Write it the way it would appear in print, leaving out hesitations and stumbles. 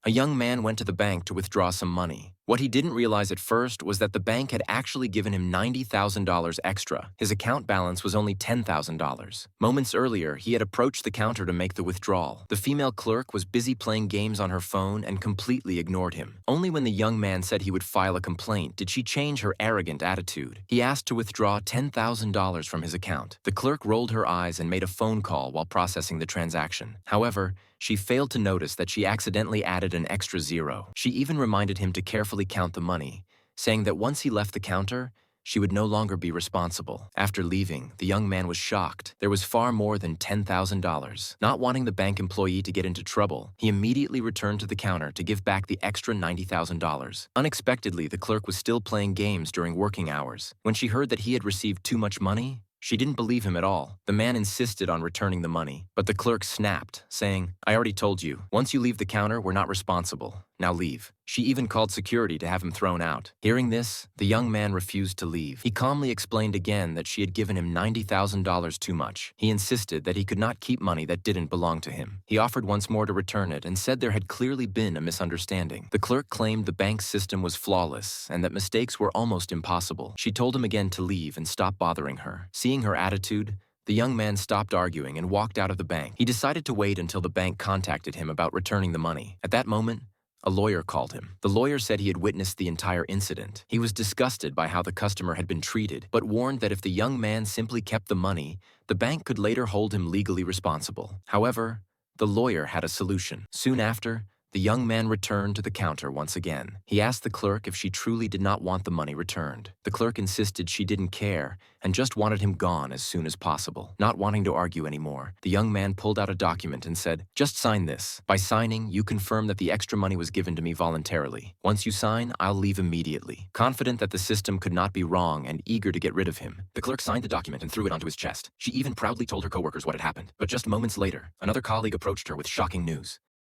A young man went to the bank to withdraw some money. What he didn't realize at first was that the bank had actually given him $90,000 extra. His account balance was only $10,000. Moments earlier, he had approached the counter to make the withdrawal. The female clerk was busy playing games on her phone and completely ignored him. Only when the young man said he would file a complaint did she change her arrogant attitude. He asked to withdraw $10,000 from his account. The clerk rolled her eyes and made a phone call while processing the transaction. However, she failed to notice that she accidentally added an extra zero. She even reminded him to carefully count the money, saying that once he left the counter, she would no longer be responsible. After leaving, the young man was shocked. There was far more than $10,000. Not wanting the bank employee to get into trouble, he immediately returned to the counter to give back the extra $90,000. Unexpectedly, the clerk was still playing games during working hours. When she heard that he had received too much money, she didn't believe him at all. The man insisted on returning the money, but the clerk snapped, saying, "I already told you, once you leave the counter, we're not responsible. Now leave." She even called security to have him thrown out. Hearing this, the young man refused to leave. He calmly explained again that she had given him $90,000 too much. He insisted that he could not keep money that didn't belong to him. He offered once more to return it and said there had clearly been a misunderstanding. The clerk claimed the bank's system was flawless and that mistakes were almost impossible. She told him again to leave and stop bothering her. Seeing her attitude, the young man stopped arguing and walked out of the bank. He decided to wait until the bank contacted him about returning the money. At that moment, a lawyer called him. The lawyer said he had witnessed the entire incident. He was disgusted by how the customer had been treated, but warned that if the young man simply kept the money, the bank could later hold him legally responsible. However, the lawyer had a solution. Soon after, the young man returned to the counter once again. He asked the clerk if she truly did not want the money returned. The clerk insisted she didn't care and just wanted him gone as soon as possible. Not wanting to argue anymore, the young man pulled out a document and said, "Just sign this. By signing, you confirm that the extra money was given to me voluntarily. Once you sign, I'll leave immediately." Confident that the system could not be wrong and eager to get rid of him, the clerk signed the document and threw it onto his chest. She even proudly told her coworkers what had happened. But just moments later, another colleague approached her with shocking news.